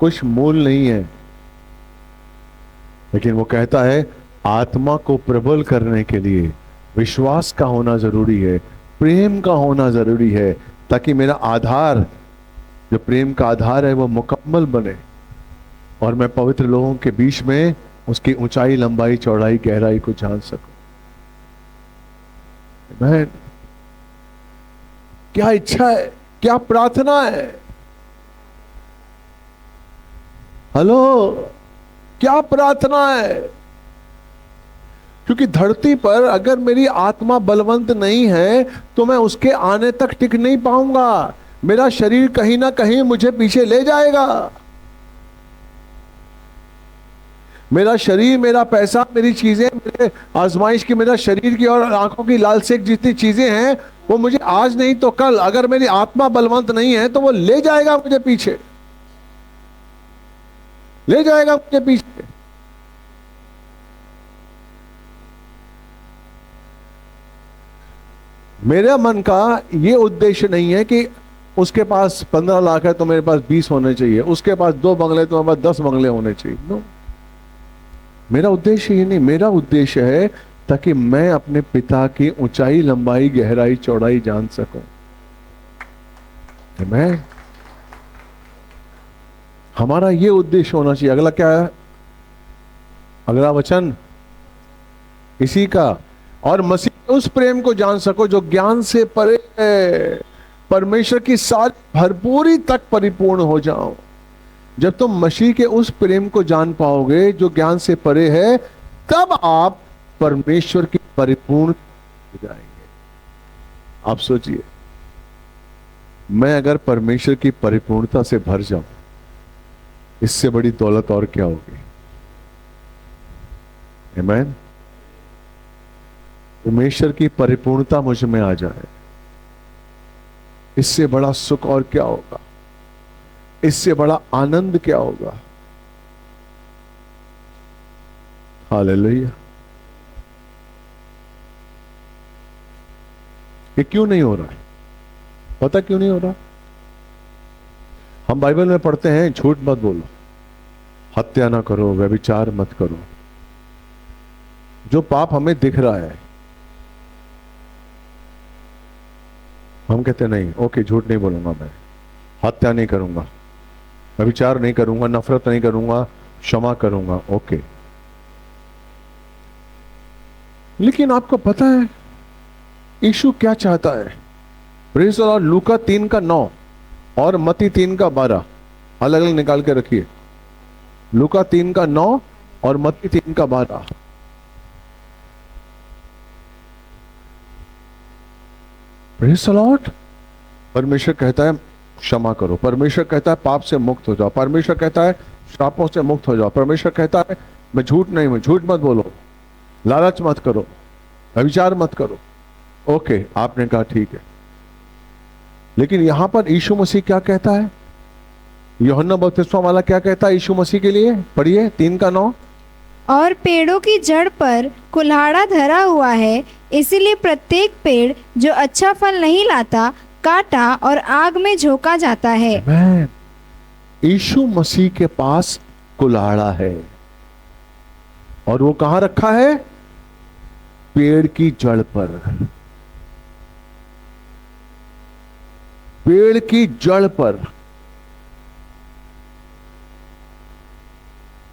कुछ मूल नहीं है। लेकिन वो कहता है आत्मा को प्रबल करने के लिए विश्वास का होना जरूरी है, प्रेम का होना जरूरी है, ताकि मेरा आधार, जो प्रेम का आधार है, वो मुकम्मल बने और मैं पवित्र लोगों के बीच में उसकी ऊंचाई, लंबाई, चौड़ाई, गहराई को जान सकूं। मैं क्या इच्छा है, क्या प्रार्थना है? हेलो, क्या प्रार्थना है? क्योंकि धरती पर अगर मेरी आत्मा बलवंत नहीं है तो मैं उसके आने तक टिक नहीं पाऊंगा। मेरा शरीर कहीं ना कहीं मुझे पीछे ले जाएगा। मेरा शरीर, मेरा पैसा, मेरी चीजें, मेरे आजमाइश की, मेरा शरीर की और आंखों की लालसेक जितनी चीजें हैं, वो मुझे आज नहीं तो कल, अगर मेरी आत्मा बलवंत नहीं है तो वो ले जाएगा मुझे पीछे, ले जाएगा मुझे पीछे। मेरे मन का ये उद्देश्य नहीं है कि उसके पास 15 लाख है तो मेरे पास 20 होने चाहिए, उसके पास 2 बंगले तो मेरे पास 10 बंगले होने चाहिए। नो, मेरा उद्देश्य ये नहीं। मेरा उद्देश्य है ताकि मैं अपने पिता की ऊंचाई, लंबाई, गहराई, चौड़ाई जान सकूं। मैं, हमारा ये उद्देश्य होना चाहिए। अगला क्या है? अगला वचन इसी का, और मसीह उस प्रेम को जान सको जो ज्ञान से परे है, परमेश्वर की सारी भरपूरी तक परिपूर्ण हो जाओ। जब तुम मसीह के उस प्रेम को जान पाओगे जो ज्ञान से परे है, तब आप परमेश्वर की परिपूर्ण हो जाएंगे। आप सोचिए, मैं अगर परमेश्वर की परिपूर्णता से भर जाऊं, इससे बड़ी दौलत और क्या होगी? आमीन। परमेश्वर की परिपूर्णता मुझ में आ जाए, इससे बड़ा सुख और क्या होगा? इससे बड़ा आनंद क्या होगा? हालेलुया। ये क्यों नहीं हो रहा है? पता क्यों नहीं हो रहा? हम बाइबल में पढ़ते हैं झूठ मत बोलो, हत्या ना करो, व्यभिचार मत करो। जो पाप हमें दिख रहा है, हम कहते नहीं, ओके झूठ नहीं बोलूंगा, मैं हत्या नहीं करूंगा, व्यभिचार नहीं करूंगा, नफरत नहीं करूंगा, क्षमा करूंगा, ओके। लेकिन आपको पता है यीशु क्या चाहता है? Praise the Lord. लूका 3:9 और मत्ती 3:12 अलग अलग निकाल के रखिए। लूका 3:9 और मत्ती 3:12। Praise the Lord. परमेश्वर कहता है क्षमा करो, परमेश्वर कहता है पाप से मुक्त हो जाओ, परमेश्वर कहता है श्रापों से मुक्त हो जाओ, परमेश्वर कहता है मैं झूठ नहीं हूं, झूठ मत बोलो, लालच मत करो, व्यभिचार मत करो। ओके, आपने कहा ठीक है। लेकिन यहां पर यीशु मसीह क्या कहता है? यूहन्ना बपतिस्मा वाला क्या कहता है यीशु मसीह के लिए? पढ़िए 3:9। और पेड़ों की जड़ पर कुल्हाड़ा धरा हुआ है, इसीलिए प्रत्येक पेड़ जो अच्छा फल नहीं लाता काटा और आग में झोंका जाता है। आमीन। यीशु मसीह के पास कुल्हाड़ा है, और वो कहां रखा है? पेड़ की जड़ पर। पेड़ की जड़ पर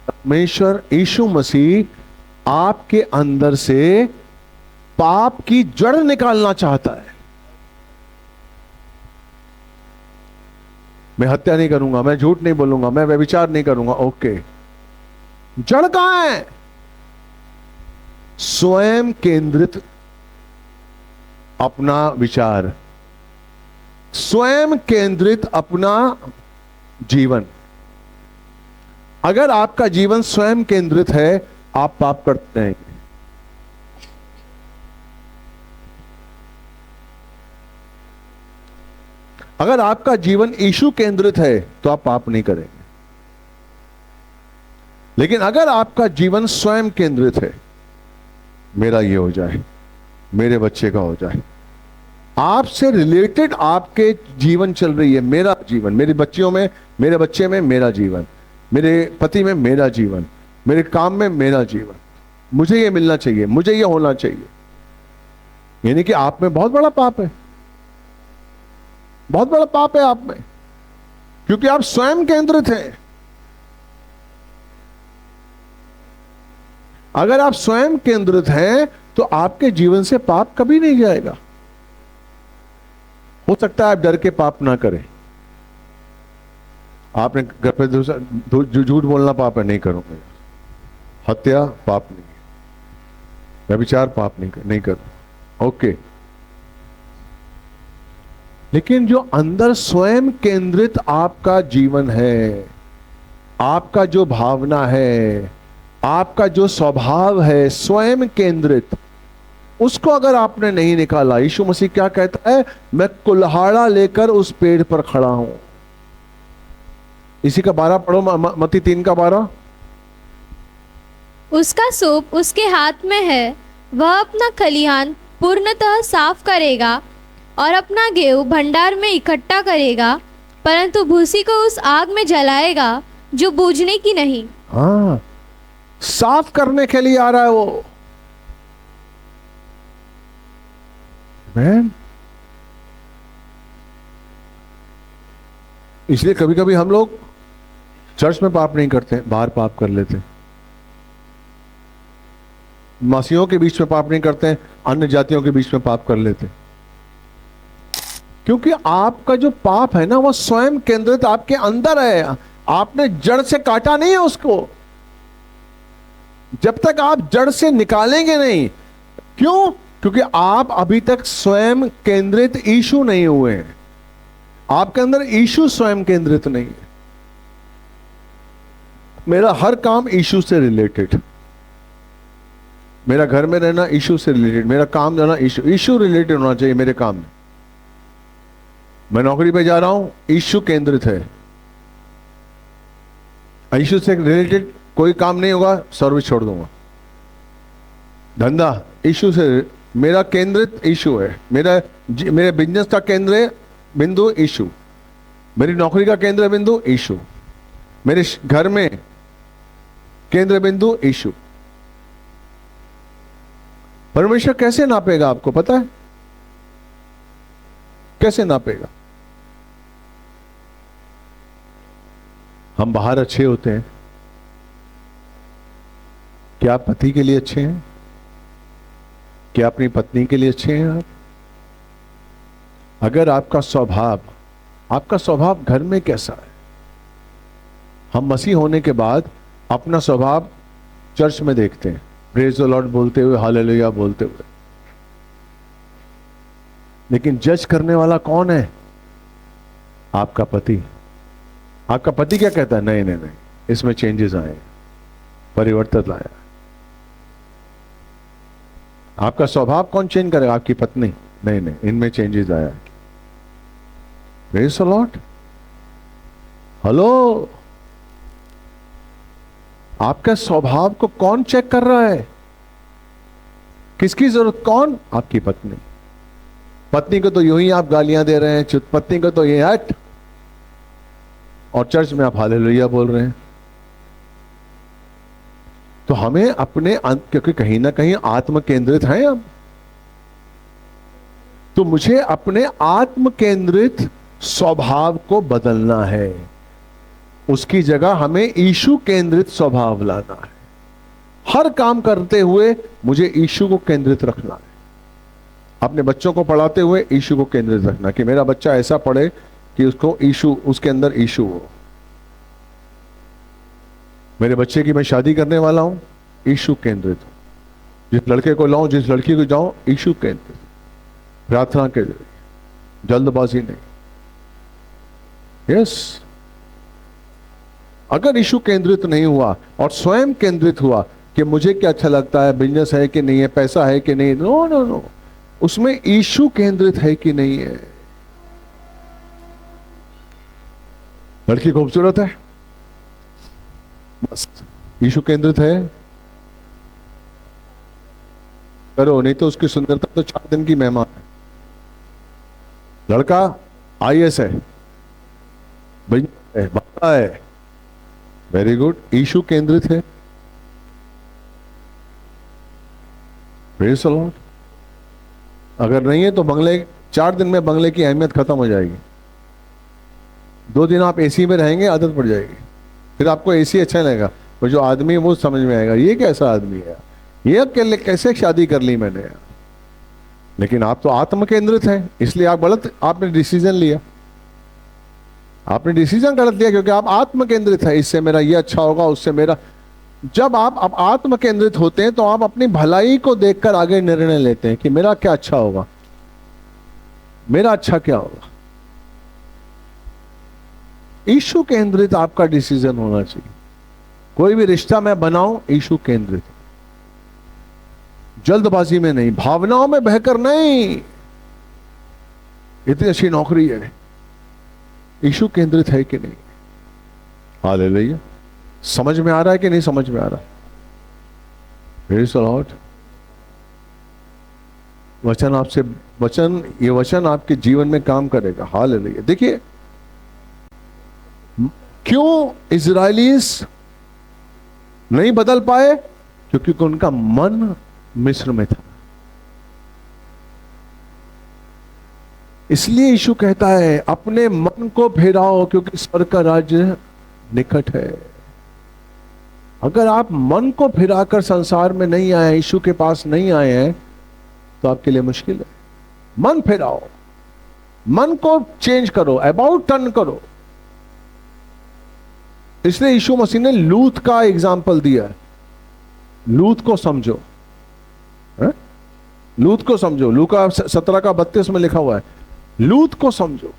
परमेश्वर यीशु मसीह आपके अंदर से पाप की जड़ निकालना चाहता है। मैं हत्या नहीं करूंगा, मैं झूठ नहीं बोलूंगा, मैं व्यभिचार नहीं करूंगा, ओके। जड़ कहां है? स्वयं केंद्रित अपना विचार, स्वयं केंद्रित अपना जीवन। अगर आपका जीवन स्वयं केंद्रित है, आप पाप करते हैं। अगर आपका जीवन यीशु केंद्रित है तो आप पाप नहीं करेंगे। लेकिन अगर आपका जीवन स्वयं केंद्रित है, मेरा ये हो जाए, मेरे बच्चे का हो जाए, आपसे रिलेटेड आपके जीवन चल रही है। मेरा जीवन, मेरी बच्चियों में, मेरे बच्चे में मेरा जीवन, मेरे पति में मेरा जीवन, मेरे काम में मेरा जीवन, मुझे ये मिलना चाहिए, मुझे ये होना चाहिए। यानी कि आप में बहुत बड़ा पाप है, बहुत बड़ा पाप है आप में, क्योंकि आप स्वयं केंद्रित हैं। अगर आप स्वयं केंद्रित हैं तो आपके जीवन से पाप कभी नहीं जाएगा। हो सकता है आप डर के पाप ना करें, आपने घर पे झूठ बोलना पाप है, नहीं करूंगा, हत्या पाप नहीं, व्यभिचार पाप नहीं करूं, ओके। लेकिन जो अंदर स्वयं केंद्रित आपका जीवन है, आपका जो भावना है, आपका जो स्वभाव है स्वयं केंद्रित, उसको अगर आपने नहीं निकाला, यीशु मसीह क्या कहता है, मैं कुल्हाड़ा लेकर उस पेड़ पर खड़ा हूं। इसी का 12 पढ़ो, मत्ती 3:12। उसका सूप उसके हाथ में है, वह अपना खलिहान पूर्णतः साफ करेगा और अपना गेहूं भंडार में इकट्ठा करेगा, परंतु भूसी को उस आग में जलाएगा जो बूझने की नहीं। हाँ, साफ करने के लिए आ रहा है वो। मैन, इसलिए कभी कभी हम लोग चर्च में पाप नहीं करते, बाहर पाप कर लेते। मसीहों के बीच में पाप नहीं करते, अन्य जातियों के बीच में पाप कर लेते। क्योंकि आपका जो पाप है ना, वो स्वयं केंद्रित आपके अंदर है, आपने जड़ से काटा नहीं है उसको। जब तक आप जड़ से निकालेंगे नहीं, क्यों? क्योंकि आप अभी तक स्वयं केंद्रित यीशु नहीं हुए हैं, आपके अंदर यीशु स्वयं केंद्रित नहीं है। मेरा हर काम यीशु से रिलेटेड, मेरा घर में रहना यीशु से रिलेटेड, मेरा काम जाना यीशु रिलेटेड होना चाहिए मेरे काम में। मैं नौकरी पे जा रहा हूं, यीशु केंद्रित है, यीशु से रिलेटेड कोई काम नहीं होगा, सर्विस छोड़ दूंगा। धंधा यीशु से, मेरा केंद्रित यीशु है, मेरे बिजनेस का केंद्र बिंदु यीशु, मेरी नौकरी का केंद्र बिंदु यीशु, मेरे घर में केंद्र बिंदु यीशु। परमेश्वर कैसे नापेगा आपको पता है? कैसे नापेगा? हम बाहर अच्छे होते हैं, क्या आप पति के लिए अच्छे हैं? क्या अपनी पत्नी के लिए अच्छे हैं आप? अगर आपका स्वभाव घर में कैसा है? हम मसीह होने के बाद अपना स्वभाव चर्च में देखते हैं, प्रेज द लॉर्ड बोलते हुए, हालेलुया बोलते हुए, लेकिन जज करने वाला कौन है? आपका पति। आपका पति क्या कहता है? नहीं नहीं नहीं, इसमें चेंजेस आए, परिवर्तन लाया। आपका स्वभाव कौन चेंज करेगा? आपकी पत्नी। नहीं नहीं, इनमें चेंजेस आया। Praise the Lord. हेलो, आपका स्वभाव को कौन चेक कर रहा है? किसकी जरूरत? कौन? आपकी पत्नी। पत्नी को तो यूं ही आप गालियां दे रहे हैं, पत्नी को तो ये हट, और चर्च में आप हालेलुया बोल रहे हैं। तो हमें अपने, क्योंकि कहीं ना कहीं आत्म केंद्रित हैं हम, तो मुझे अपने आत्म केंद्रित स्वभाव को बदलना है। उसकी जगह हमें यीशु केंद्रित स्वभाव लाना है। हर काम करते हुए मुझे यीशु को केंद्रित रखना है। अपने बच्चों को पढ़ाते हुए यीशु को केंद्रित रखना, कि मेरा बच्चा ऐसा पढ़े कि उसको यीशु, उसके अंदर यीशु हो। मेरे बच्चे की मैं शादी करने वाला हूं, यीशु केंद्रित हो। जिस लड़के को लाऊं, जिस लड़की को जाऊं, यीशु केंद्रित, प्रार्थना के लिए, जल्दबाजी नहीं। यस, अगर यीशु केंद्रित नहीं हुआ और स्वयं केंद्रित हुआ कि मुझे क्या अच्छा लगता है, बिजनेस है कि नहीं है, पैसा है कि नहीं, नो नो नो, उसमें यीशु केंद्रित है कि नहीं है। लड़की खूबसूरत है, बस यीशु केंद्रित है, करो, नहीं तो उसकी सुंदरता तो 4 दिन की मेहमान है। लड़का IAS है, बंदा है, वेरी गुड, ईशु केंद्रित है। Praise the Lord. अगर नहीं है तो बंगले 4 दिन में बंगले की अहमियत खत्म हो जाएगी। 2 दिन आप AC में रहेंगे, आदत पड़ जाएगी, फिर आपको AC अच्छा लगेगा, और जो आदमी है वो समझ में आएगा ये कैसा आदमी है, ये अकेले कैसे शादी कर ली मैंने। लेकिन आप तो आत्म केंद्रित हैं, इसलिए आप गलत, आपने डिसीजन लिया, आपने डिसीजन गलत लिया, क्योंकि आप आत्म केंद्रित है। इससे मेरा ये अच्छा होगा, उससे मेरा। जब आप आत्म केंद्रित होते हैं तो आप अपनी भलाई को देखकर आगे निर्णय लेते हैं कि मेरा क्या अच्छा होगा, मेरा अच्छा क्या होगा। ईशु केंद्रित आपका डिसीजन होना चाहिए। कोई भी रिश्ता मैं बनाऊं, ईशु केंद्रित, जल्दबाजी में नहीं, भावनाओं में बहकर नहीं। इतनी अच्छी नौकरी है, ईशु केंद्रित है कि नहीं? हालेलुया। समझ में आ रहा है कि नहीं समझ में आ रहा? Praise the Lord. वचन आपसे, ये वचन आपके जीवन में काम करेगा। हालेलुया। देखिए क्यों इजराइलीस नहीं बदल पाए? क्योंकि उनका मन मिस्र में था। इसलिए यीशु कहता है अपने मन को फेराओ, क्योंकि स्वर्ग का राज्य निकट है। अगर आप मन को फिराकर संसार में नहीं आए, यीशु के पास नहीं आए हैं, तो आपके लिए मुश्किल है। मन फिराओ, मन को चेंज करो, अबाउट टर्न करो। इसलिए यीशु मसीह ने लूत का एग्जाम्पल दिया है। लूत को समझो, है? लूत को समझो। लूका 17:32 में लिखा हुआ है, लूत को समझो।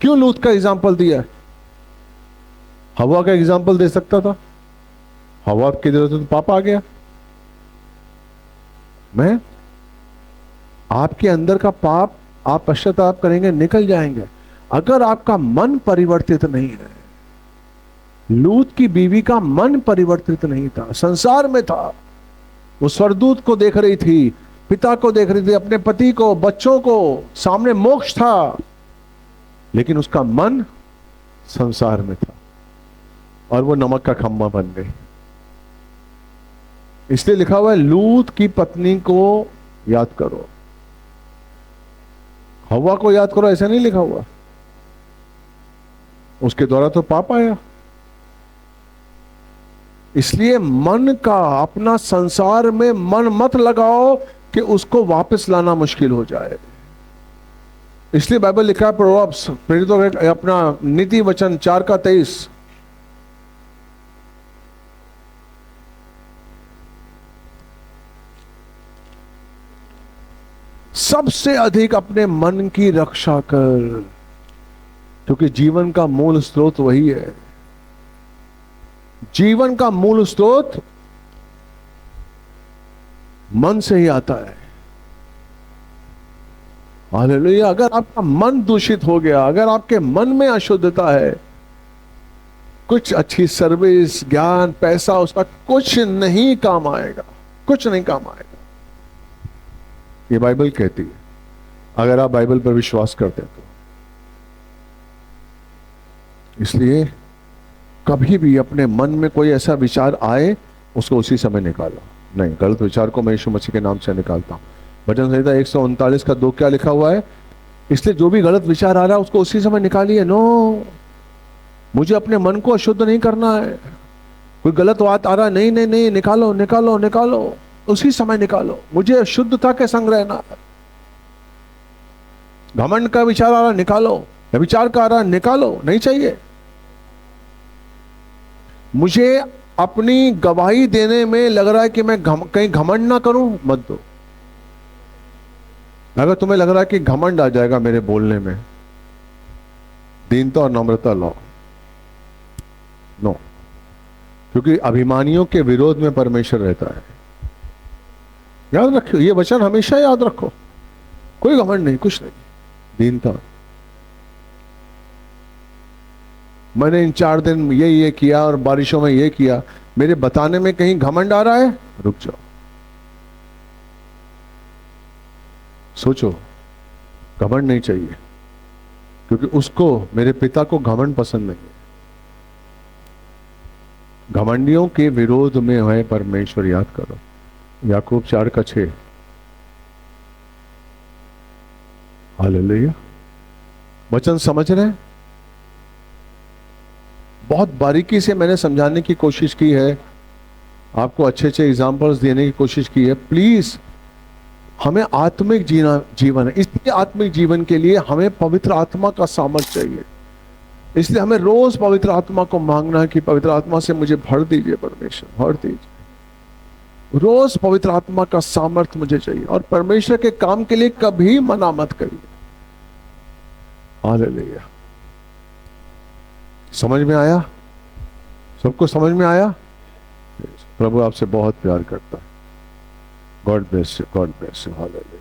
क्यों लूत का एग्जाम्पल दिया है? हवा का एग्जाम्पल दे सकता था। हवा की जरूरत तो पाप आ गया। मैं आपके अंदर का पाप, आप पश्चाताप करेंगे, निकल जाएंगे। अगर आपका मन परिवर्तित नहीं है, लूत की बीवी का मन परिवर्तित नहीं था, संसार में था। वो स्वर्गदूत को देख रही थी, पिता को देख रही थी, अपने पति को, बच्चों को, सामने मोक्ष था, लेकिन उसका मन संसार में था और वो नमक का खम्भा बन गई। इसलिए लिखा हुआ है लूत की पत्नी को याद करो, हवा को याद करो, ऐसा नहीं लिखा हुआ। उसके द्वारा तो पाप आया। इसलिए मन का, अपना संसार में मन मत लगाओ कि उसको वापस लाना मुश्किल हो जाए। इसलिए बाइबल लिखा है, प्रोवर्ब्स, प्रेरितों का अपना नीति वचन 4:23, सबसे अधिक अपने मन की रक्षा कर, क्योंकि जीवन का मूल स्रोत वही है। जीवन का मूल स्रोत मन से ही आता है। हालेलुया। अगर आपका मन दूषित हो गया, अगर आपके मन में अशुद्धता है, कुछ अच्छी सर्विस, ज्ञान, पैसा, उसका कुछ नहीं काम आएगा, कुछ नहीं काम आएगा। ये बाइबल कहती है, अगर आप बाइबल पर विश्वास करते हैं तो। इसलिए कभी भी अपने मन में कोई ऐसा विचार आए, उसको उसी समय निकालो। नहीं, गलत विचार को मैं यीशु मसीह के नाम से निकालता हूं। भजन संहिता 139:2 क्या लिखा हुआ है? इसलिए जो भी गलत विचार आ रहा है उसको उसी समय निकालिए। नो, मुझे अपने मन को अशुद्ध नहीं करना है। कोई गलत बात आ रहा है, नहीं नहीं नहीं, निकालो निकालो निकालो, उसी समय निकालो। मुझे शुद्धता के संग रहना है। घमंड का विचार आ रहा, निकालो। विचार का आ रहा, निकालो, नहीं चाहिए। मुझे अपनी गवाही देने में लग रहा है कि मैं कहीं घमंड ना करूं, मत दो। अगर तुम्हें लग रहा है कि घमंड आ जाएगा मेरे बोलने में, दीनता और नम्रता लो। नो, क्योंकि अभिमानियों के विरोध में परमेश्वर रहता है। याद रखियो, ये वचन हमेशा याद रखो। कोई घमंड नहीं, कुछ नहीं, दीनता। मैंने इन 4 दिन ये किया और बारिशों में ये किया, मेरे बताने में कहीं घमंड आ रहा है, रुक जाओ। सोचो, घमंड नहीं चाहिए, क्योंकि उसको, मेरे पिता को घमंड पसंद नहीं है। घमंडियों के विरोध में है परमेश्वर, याद करो, याकूब 4:6। हालेलुया। वचन समझ रहे हैं? बहुत बारीकी से मैंने समझाने की कोशिश की है, आपको अच्छे अच्छे एग्जाम्पल्स देने की कोशिश की है। प्लीज, हमें आत्मिक जीवन है, इसलिए आत्मिक जीवन के लिए हमें पवित्र आत्मा का सामर्थ्य चाहिए। इसलिए हमें रोज पवित्र आत्मा को मांगना है कि पवित्र आत्मा से मुझे भर दीजिए परमेश्वर, भर दीजिए। रोज पवित्र आत्मा का सामर्थ्य मुझे चाहिए, और परमेश्वर के काम के लिए कभी मना मत करिए। हालेलुया। समझ में आया? सबको समझ में आया? प्रभु आपसे बहुत प्यार करता है। God bless you, God bless you. Hallelujah.